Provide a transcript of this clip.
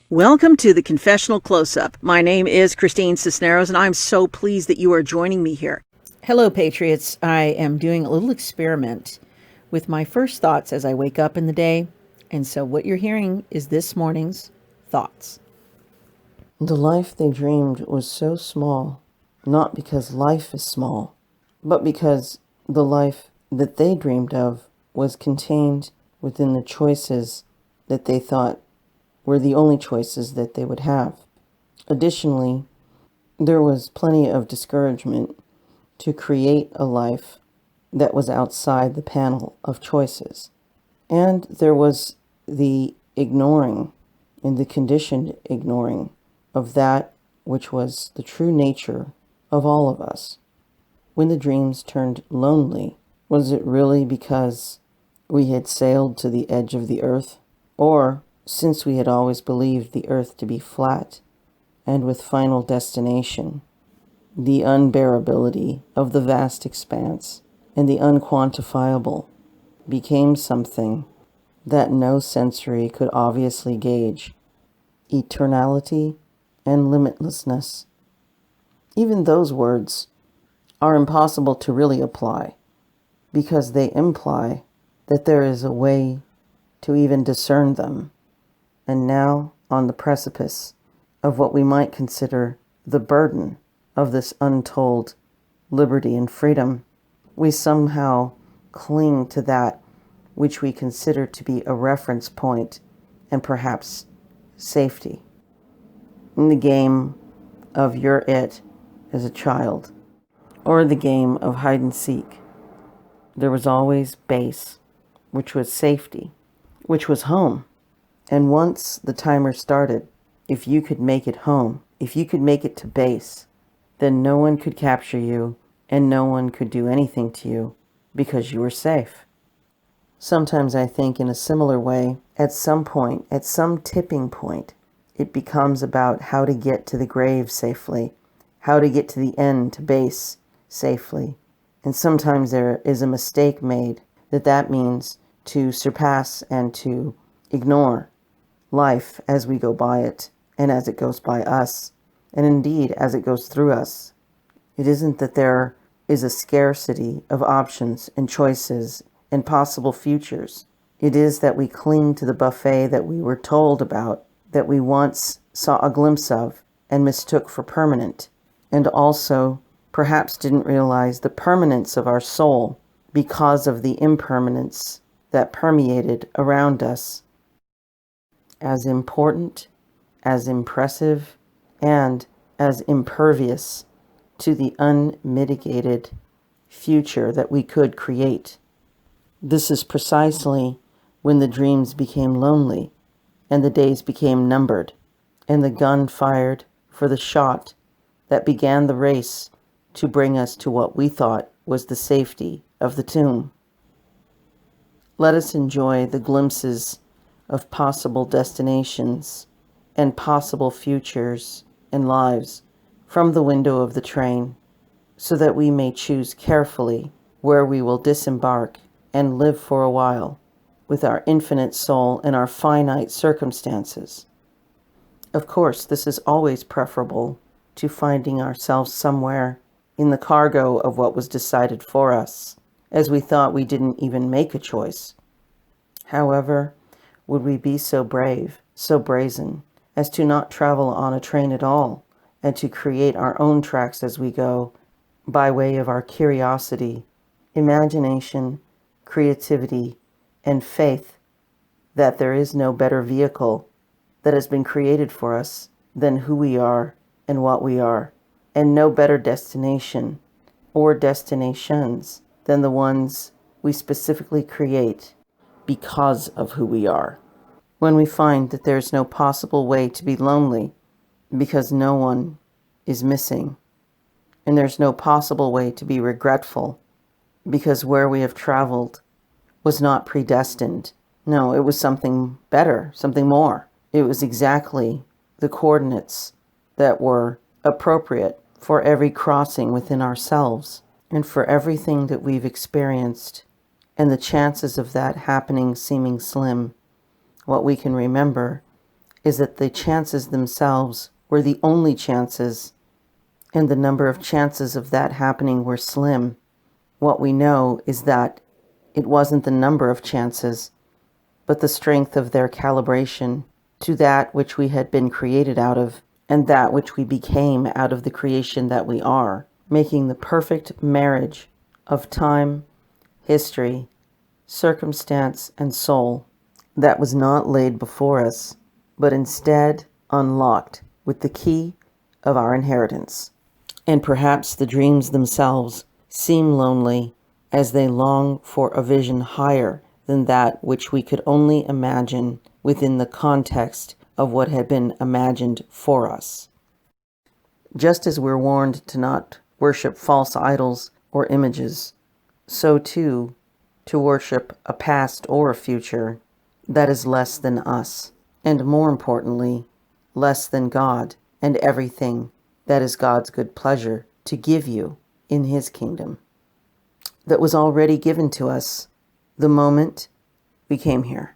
Welcome to the Confessional Close-Up. My name is Christine Cisneros, and I'm so pleased that you are joining me here. Hello, Patriots. I am doing a little experiment with my first thoughts as I wake up in the day, and so what you're hearing is this morning's thoughts. The life they dreamed was so small, not because life is small, but because the life that they dreamed of was contained within the choices that they thought were the only choices that they would have. Additionally, there was plenty of discouragement to create a life that was outside the panel of choices. And there was the ignoring and the conditioned ignoring of that which was the true nature of all of us. When the dreams turned lonely, was it really because we had sailed to the edge of the earth? Or since we had always believed the earth to be flat and with final destination, the unbearability of the vast expanse and the unquantifiable became something that no sensory could obviously gauge, eternality and limitlessness. Even those words are impossible to really apply because they imply that there is a way to even discern them. And now, on the precipice of what we might consider the burden of this untold liberty and freedom, we somehow cling to that which we consider to be a reference point and perhaps safety. In the game of You're It as a child, or the game of hide and seek, there was always base, which was safety, which was home. And once the timer started, if you could make it home, if you could make it to base, then no one could capture you and no one could do anything to you because you were safe. Sometimes I think in a similar way, at some point, at some tipping point, it becomes about how to get to the grave safely, how to get to the end, to base safely. And sometimes there is a mistake made that means to surpass and to ignore life as we go by it and as it goes by us, and indeed as it goes through us. It isn't that there is a scarcity of options and choices and possible futures. It is that we cling to the buffet that we were told about, that we once saw a glimpse of and mistook for permanent, and also perhaps didn't realize the permanence of our soul because of the impermanence that permeated around us. As important, as impressive, and as impervious to the unmitigated future that we could create. This is precisely when the dreams became lonely, and the days became numbered, and the gun fired for the shot that began the race to bring us to what we thought was the safety of the tomb. Let us enjoy the glimpses of possible destinations and possible futures and lives from the window of the train, so that we may choose carefully where we will disembark and live for a while with our infinite soul and our finite circumstances. Of course, this is always preferable to finding ourselves somewhere in the cargo of what was decided for us, as we thought we didn't even make a choice. However, would we be so brave, so brazen, as to not travel on a train at all, and to create our own tracks as we go, by way of our curiosity, imagination, creativity, and faith that there is no better vehicle that has been created for us than who we are and what we are, and no better destination or destinations than the ones we specifically create because of who we are. When we find that there's no possible way to be lonely because no one is missing, and there's no possible way to be regretful because where we have traveled was not predestined. No, it was something better, something more. It was exactly the coordinates that were appropriate for every crossing within ourselves. And for everything that we've experienced, and the chances of that happening seeming slim, what we can remember is that the chances themselves were the only chances, and the number of chances of that happening were slim. What we know is that it wasn't the number of chances, but the strength of their calibration to that which we had been created out of, and that which we became out of the creation that we are, making the perfect marriage of time, history, circumstance, and soul that was not laid before us, but instead unlocked with the key of our inheritance. And perhaps the dreams themselves seem lonely as they long for a vision higher than that which we could only imagine within the context of what had been imagined for us. Just as we're warned to not worship false idols or images, so too to worship a past or a future that is less than us, and more importantly, less than God and everything that is God's good pleasure to give you in His kingdom, that was already given to us the moment we came here.